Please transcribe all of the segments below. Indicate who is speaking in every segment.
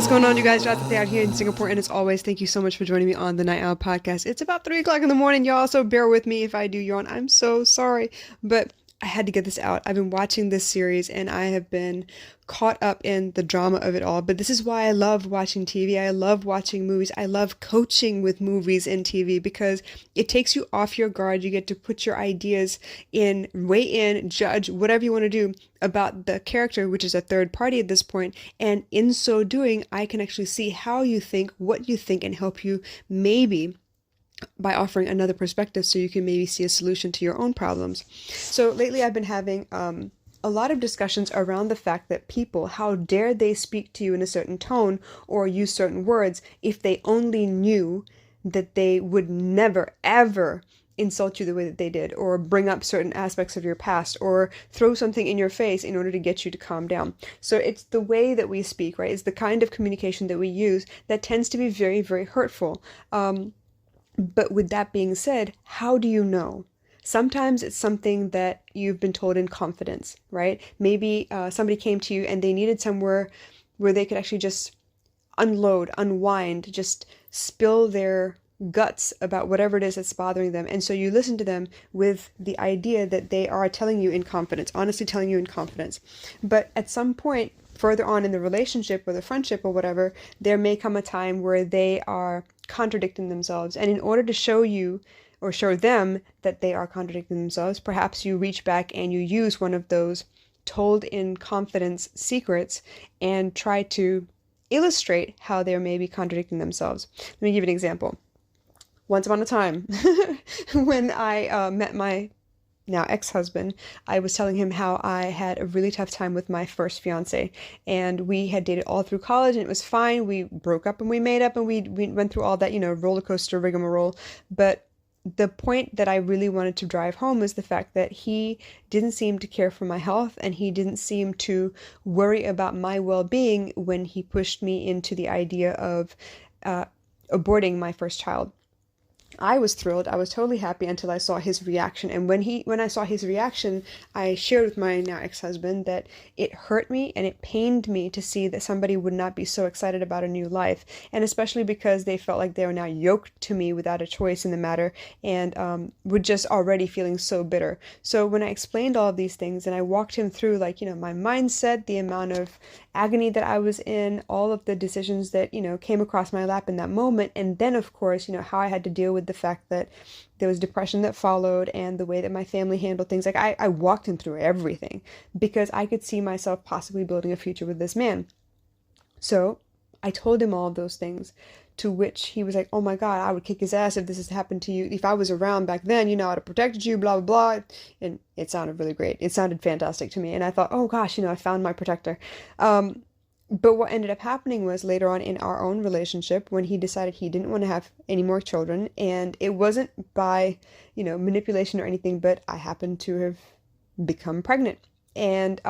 Speaker 1: What's going on, you guys? Jonathan out here in Singapore, and as always, thank you so much for joining me on the Night Owl podcast. It's about 3 o'clock in the morning, y'all, so bear with me if I do yawn. I'm so sorry, but I had to get this out. I've been watching this series, and I have been caught up in the drama of it all, but this is why I love watching TV. I love watching movies. I love coaching with movies and TV because it takes you off your guard. You get to put your ideas in, weigh in, judge, whatever you want to do about the character, which is a third party at this point. And in so doing, I can actually see how you think, what you think, and help you maybe by offering another perspective so you can maybe see a solution to your own problems. So lately I've been having a lot of discussions around the fact that people, how dare they speak to you in a certain tone or use certain words if they only knew that they would never, ever insult you the way that they did, or bring up certain aspects of your past, or throw something in your face in order to get you to calm down. So it's the way that we speak, right? It's the kind of communication that we use that tends to be very, very hurtful. But with that being said, how do you know? Sometimes it's something that you've been told in confidence, right? Maybe somebody came to you and they needed somewhere where they could actually just unload, unwind, just spill their guts about whatever it is that's bothering them. And so you listen to them with the idea that they are telling you in confidence, honestly telling you in confidence. But at some point, further on in the relationship or the friendship or whatever, there may come a time where they are contradicting themselves. And in order to show you or show them that they are contradicting themselves, perhaps you reach back and you use one of those told in confidence secrets and try to illustrate how they're maybe contradicting themselves. Let me give you an example. Once upon a time, when I met my now ex-husband, I was telling him how I had a really tough time with my first fiance, and we had dated all through college and it was fine. We broke up and we made up and we went through all that, roller coaster rigmarole. But the point that I really wanted to drive home is the fact that he didn't seem to care for my health, and he didn't seem to worry about my well-being when he pushed me into the idea of aborting my first child. I was thrilled. I was totally happy until I saw his reaction. And when I saw his reaction, I shared with my now ex-husband that it hurt me and it pained me to see that somebody would not be so excited about a new life. And especially because they felt like they were now yoked to me without a choice in the matter, and were just already feeling so bitter. So when I explained all of these things and I walked him through, my mindset, the amount of agony that I was in, all of the decisions that, came across my lap in that moment. And then, of course, how I had to deal with the fact that there was depression that followed and the way that my family handled things. I walked him through everything because I could see myself possibly building a future with this man. So I told him all of those things, to which he was like, oh my God, I would kick his ass if this has happened to you. If I was around back then, I'd have protected you, blah, blah, blah. And it sounded really great. It sounded fantastic to me. And I thought, oh gosh, I found my protector. But what ended up happening was later on in our own relationship, when he decided he didn't want to have any more children, and it wasn't by, manipulation or anything, but I happened to have become pregnant. And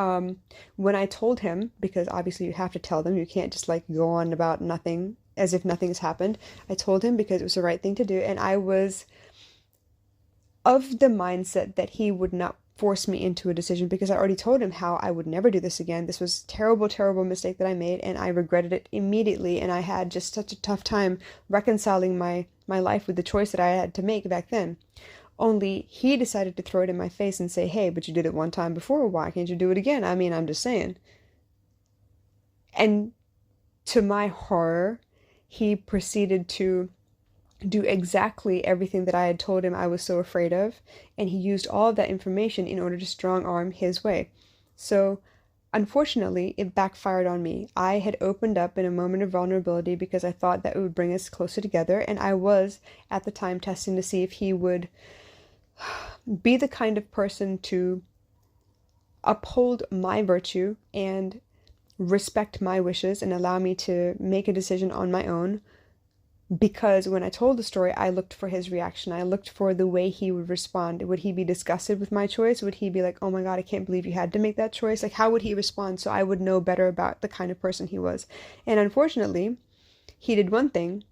Speaker 1: when I told him, because obviously you have to tell them, you can't just go on about nothing as if nothing has happened. I told him because it was the right thing to do, and I was of the mindset that he would not force me into a decision, because I already told him how I would never do this again. This was a terrible, terrible mistake that I made, and I regretted it immediately, and I had just such a tough time reconciling my life with the choice that I had to make back then. Only he decided to throw it in my face and say, hey, but you did it one time before, why can't you do it again? I mean, I'm just saying. And to my horror, he proceeded to do exactly everything that I had told him I was so afraid of, and he used all of that information in order to strong arm his way. So unfortunately, it backfired on me. I had opened up in a moment of vulnerability because I thought that it would bring us closer together, and I was at the time testing to see if he would be the kind of person to uphold my virtue and respect my wishes and allow me to make a decision on my own. Because when I told the story, I looked for his reaction. I looked for the way he would respond. Would he be disgusted with my choice? Would he be like, oh my God, I can't believe you had to make that choice? How would he respond so I would know better about the kind of person he was? And unfortunately, he did one thing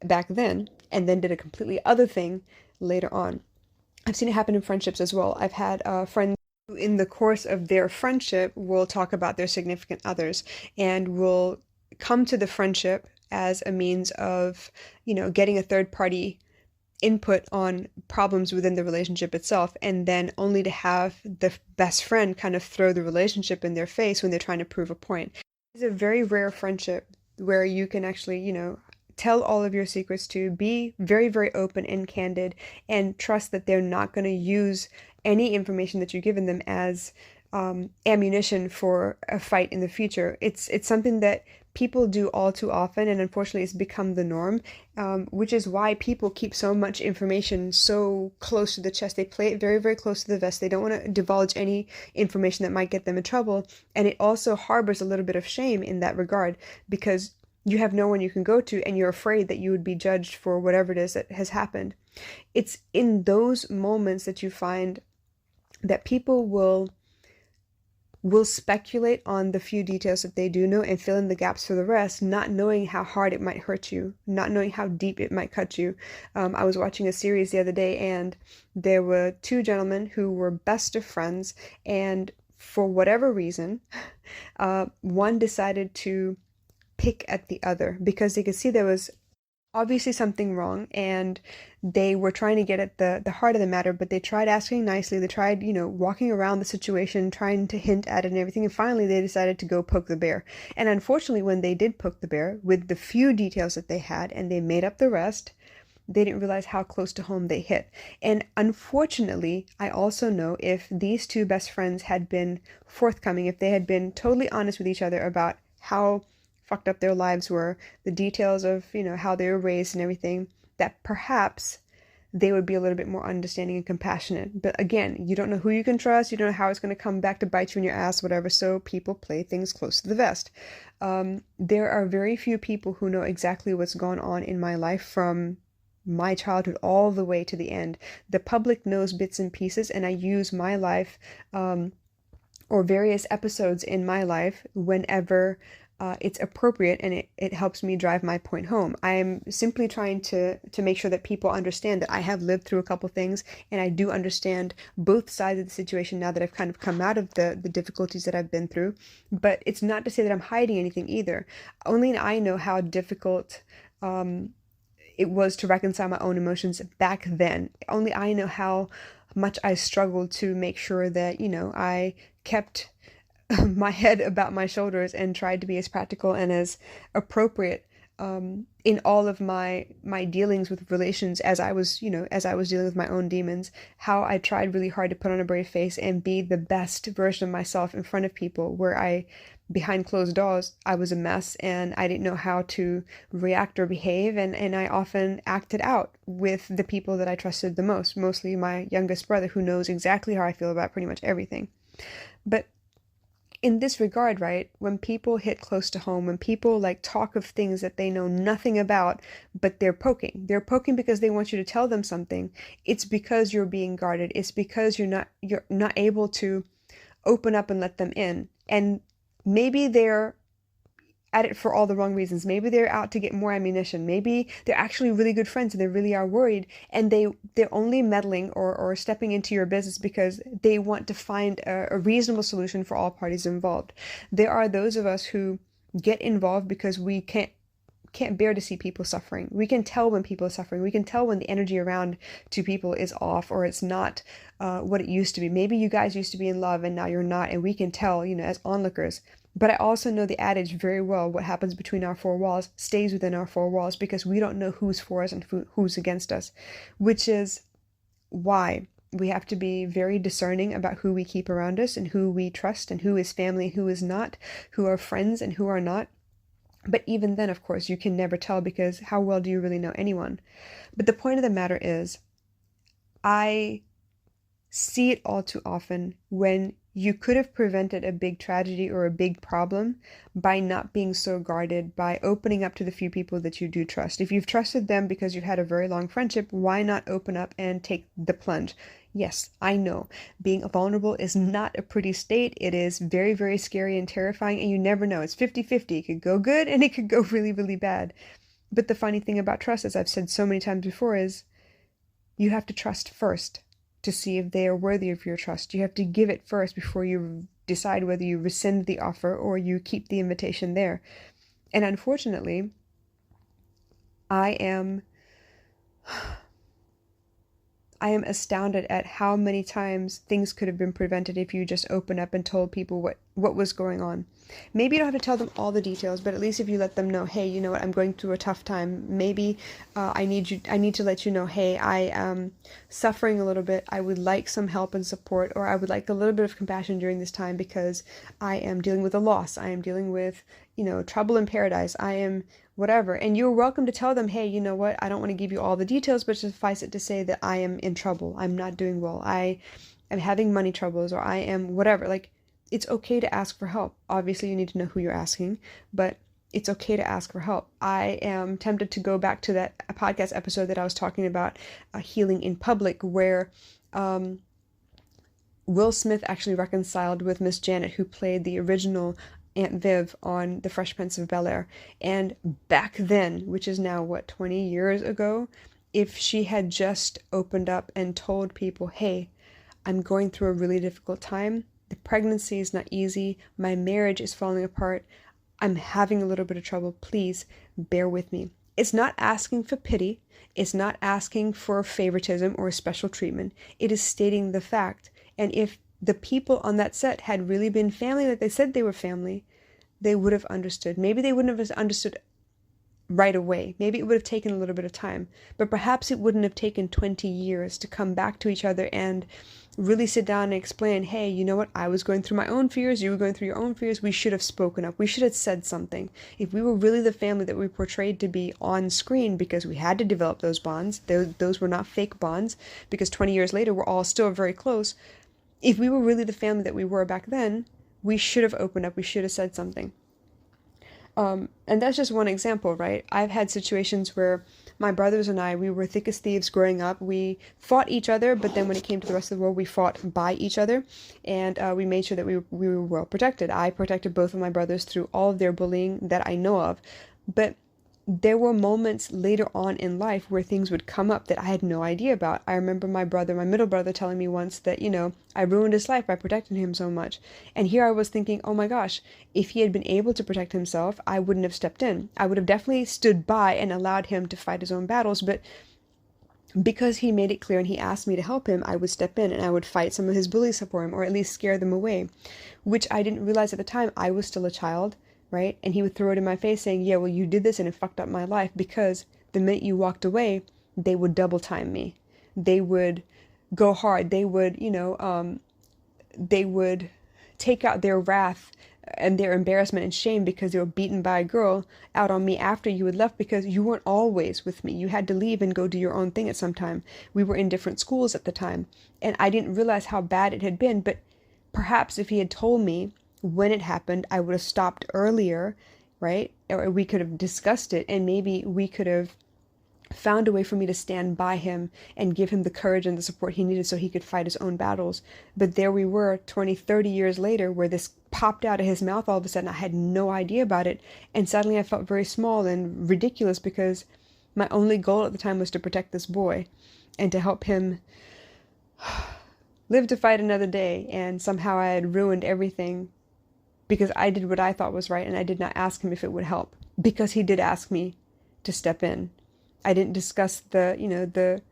Speaker 1: back then and then did a completely other thing later on. I've seen it happen in friendships as well. I've had friends who in the course of their friendship will talk about their significant others and will come to the friendship as a means of, getting a third party input on problems within the relationship itself, and then only to have the best friend kind of throw the relationship in their face when they're trying to prove a point. It's a very rare friendship where you can actually, tell all of your secrets to, be very, very open and candid, and trust that they're not going to use any information that you've given them as ammunition for a fight in the future. It's something that people do all too often, and unfortunately it's become the norm, which is why people keep so much information so close to the chest. They play it very, very close to the vest. They don't want to divulge any information that might get them in trouble, and it also harbors a little bit of shame in that regard, because you have no one you can go to, and you're afraid that you would be judged for whatever it is that has happened. It's in those moments that you find that people will speculate on the few details that they do know and fill in the gaps for the rest, not knowing how hard it might hurt you, not knowing how deep it might cut you. I was watching a series the other day, and there were two gentlemen who were best of friends, and for whatever reason, one decided to pick at the other because they could see there was obviously something wrong, and they were trying to get at the heart of the matter, but they tried asking nicely. They tried, walking around the situation, trying to hint at it and everything, and finally they decided to go poke the bear. And unfortunately, when they did poke the bear with the few details that they had and they made up the rest, they didn't realize how close to home they hit. And unfortunately, I also know if these two best friends had been forthcoming, if they had been totally honest with each other about how fucked up their lives were, the details of, how they were raised and everything, that perhaps they would be a little bit more understanding and compassionate. But again, you don't know who you can trust, you don't know how it's going to come back to bite you in your ass, whatever, so people play things close to the vest. There are very few people who know exactly what's gone on in my life from my childhood all the way to the end. The public knows bits and pieces, and I use my life, or various episodes in my life whenever it's appropriate, and it helps me drive my point home. I'm simply trying to make sure that people understand that I have lived through a couple things, and I do understand both sides of the situation now that I've kind of come out of the difficulties that I've been through. But it's not to say that I'm hiding anything either. Only I know how difficult it was to reconcile my own emotions back then. Only I know how much I struggled to make sure that, I kept my head about my shoulders and tried to be as practical and as appropriate in all of my dealings with relations, as I was dealing with my own demons. How I tried really hard to put on a brave face and be the best version of myself in front of people, where behind closed doors, I was a mess and I didn't know how to react or behave, and I often acted out with the people that I trusted the most, mostly my youngest brother, who knows exactly how I feel about pretty much everything. But in this regard, right, when people hit close to home, when people talk of things that they know nothing about, but they're poking because they want you to tell them something, it's because you're being guarded. It's because you're not able to open up and let them in. And maybe they're at it for all the wrong reasons. Maybe they're out to get more ammunition. Maybe they're actually really good friends and they really are worried, and they're only meddling or stepping into your business because they want to find a reasonable solution for all parties involved. There are those of us who get involved because we can't bear to see people suffering. We can tell when people are suffering. We can tell when the energy around two people is off, or it's not what it used to be. Maybe you guys used to be in love and now you're not, and we can tell, as onlookers. But I also know the adage very well: what happens between our four walls stays within our four walls, because we don't know who's for us and who's against us, which is why we have to be very discerning about who we keep around us and who we trust and who is family and who is not, who are friends and who are not. But even then, of course, you can never tell, because how well do you really know anyone? But the point of the matter is, I see it all too often when you could have prevented a big tragedy or a big problem by not being so guarded, by opening up to the few people that you do trust. If you've trusted them because you've had a very long friendship, why not open up and take the plunge? Yes, I know being vulnerable is not a pretty state. It is very, very scary and terrifying, and you never know. It's 50-50. It could go good and it could go really, really bad. But the funny thing about trust, as I've said so many times before, is you have to trust first to see if they are worthy of your trust. You have to give it first before you decide whether you rescind the offer or you keep the invitation there. And unfortunately, I am astounded at how many times things could have been prevented if you just opened up and told people what was going on. Maybe you don't have to tell them all the details, but at least if you let them know, hey, you know what, I'm going through a tough time. Maybe I need to let you know, hey, I am suffering a little bit. I would like some help and support, or I would like a little bit of compassion during this time because I am dealing with a loss. I am dealing with, trouble in paradise. I am whatever. And you're welcome to tell them, hey, you know what, I don't want to give you all the details, but suffice it to say that I am in trouble. I'm not doing well. I am having money troubles, or I am whatever. Like, it's okay to ask for help. Obviously, you need to know who you're asking, but it's okay to ask for help. I am tempted to go back to that podcast episode that I was talking about, healing in public, where Will Smith actually reconciled with Miss Janet, who played the original Aunt Viv on The Fresh Prince of Bel-Air. And back then, which is now, 20 years ago, if she had just opened up and told people, hey, I'm going through a really difficult time. The pregnancy is not easy. My marriage is falling apart. I'm having a little bit of trouble. Please bear with me. It's not asking for pity. It's not asking for favoritism or special treatment. It is stating the fact. And if the people on that set had really been family, like they said they were family, they would have understood. Maybe they wouldn't have understood right away. Maybe it would have taken a little bit of time, but perhaps it wouldn't have taken 20 years to come back to each other and really sit down and explain, hey, you know what? I was going through my own fears. You were going through your own fears. We should have spoken up. We should have said something. If we were really the family that we portrayed to be on screen, because we had to develop those bonds, those were not fake bonds, because 20 years later, we're all still very close. If we were really the family that we were back then, we should have opened up. We should have said something. And that's just one example, right? I've had situations where my brothers and I, we were thick as thieves growing up. We fought each other, but then when it came to the rest of the world, we fought by each other, and we made sure that we were well protected. I protected both of my brothers through all of their bullying that I know of, but there were moments later on in life where things would come up that I had no idea about. I remember my middle brother, telling me once that, I ruined his life by protecting him so much. And here I was thinking, oh my gosh, if he had been able to protect himself, I wouldn't have stepped in. I would have definitely stood by and allowed him to fight his own battles, but because he made it clear and he asked me to help him, I would step in and I would fight some of his bullies for him, or at least scare them away, which I didn't realize at the time. I was still a child. Right? And he would throw it in my face saying, yeah, well, you did this and it fucked up my life, because the minute you walked away, they would double time me. They would go hard. They would, they would take out their wrath and their embarrassment and shame because they were beaten by a girl out on me after you had left, because you weren't always with me. You had to leave and go do your own thing at some time. We were in different schools at the time, and I didn't realize how bad it had been. But perhaps if he had told me when it happened, I would have stopped earlier, right? Or we could have discussed it, and maybe we could have found a way for me to stand by him and give him the courage and the support he needed so he could fight his own battles. But there we were 20, 30 years later, where this popped out of his mouth all of a sudden. I had no idea about it, and suddenly I felt very small and ridiculous, because my only goal at the time was to protect this boy and to help him live to fight another day. And somehow I had ruined everything because I did what I thought was right, and I did not ask him if it would help, because he did ask me to step in. I didn't discuss the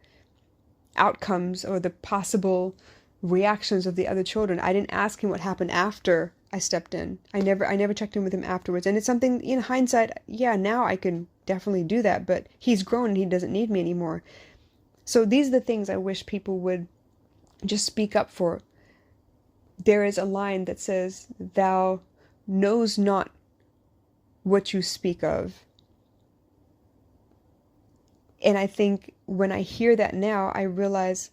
Speaker 1: outcomes or the possible reactions of the other children. I didn't ask him what happened after I stepped in. I never checked in with him afterwards. And it's something, in hindsight, yeah, now I can definitely do that, but he's grown and he doesn't need me anymore. So these are the things I wish people would just speak up for. There is a line that says, "Thou knows not what you speak of." And I think when I hear that now, I realize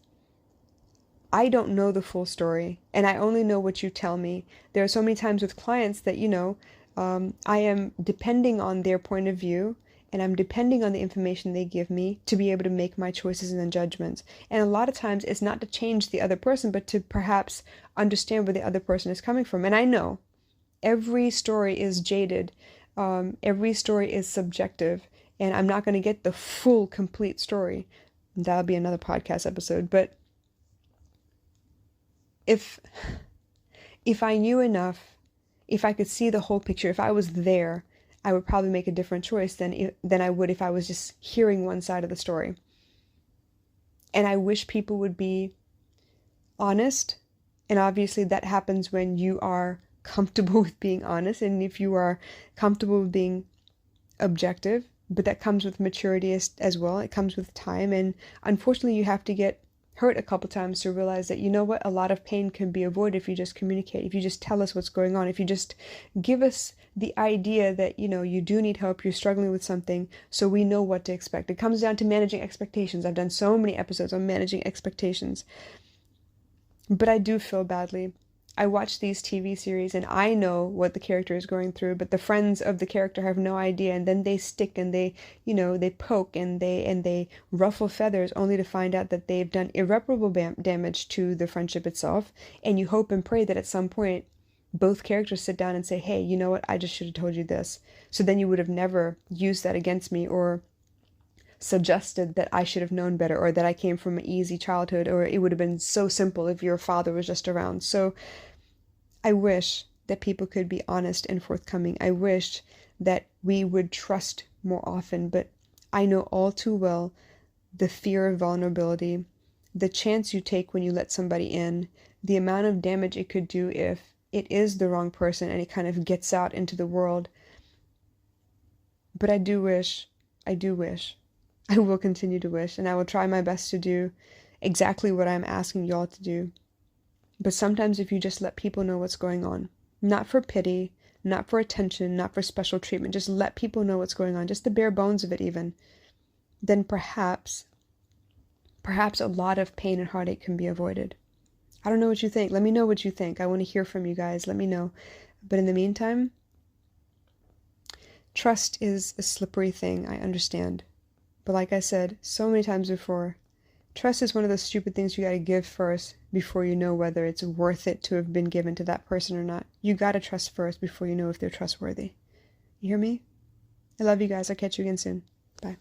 Speaker 1: I don't know the full story, and I only know what you tell me. There are so many times with clients that, I am depending on their point of view, and I'm depending on the information they give me to be able to make my choices and judgments. And a lot of times it's not to change the other person, but to perhaps understand where the other person is coming from. And I know every story is jaded. Every story is subjective, and I'm not going to get the full, complete story. That'll be another podcast episode. But if I knew enough, if I could see the whole picture, if I was there, I would probably make a different choice than I would if I was just hearing one side of the story. And I wish people would be honest. And obviously that happens when you are comfortable with being honest and if you are comfortable with being objective, but that comes with maturity as well. It comes with time. And unfortunately, you have to get hurt a couple times to realize that, you know what, a lot of pain can be avoided if you just communicate, if you just tell us what's going on, if you just give us the idea that, you know, you do need help, you're struggling with something, so we know what to expect. It comes down to managing expectations. I've done so many episodes on managing expectations. But I do feel badly. I watch these TV series and I know what the character is going through, but the friends of the character have no idea, and then they stick and they, you know, they poke and they ruffle feathers only to find out that they've done irreparable damage to the friendship itself. And you hope and pray that at some point both characters sit down and say, hey, you know what, I just should have told you this. So then you would have never used that against me or suggested that I should have known better, or that I came from an easy childhood, or it would have been so simple if your father was just around. So I wish that people could be honest and forthcoming. I wish that we would trust more often, but I know all too well the fear of vulnerability, the chance you take when you let somebody in, the amount of damage it could do if it is the wrong person and it kind of gets out into the world. But I do wish, I will continue to wish, and I will try my best to do exactly what I'm asking y'all to do. But sometimes if you just let people know what's going on, not for pity, not for attention, not for special treatment, just let people know what's going on, just the bare bones of it even, then perhaps a lot of pain and heartache can be avoided. I don't know what you think. Let me know what you think. I want to hear from you guys. Let me know. But in the meantime, trust is a slippery thing, I understand. But like I said so many times before, trust is one of those stupid things you gotta give first before you know whether it's worth it to have been given to that person or not. You gotta trust first before you know if they're trustworthy. You hear me? I love you guys. I'll catch you again soon. Bye.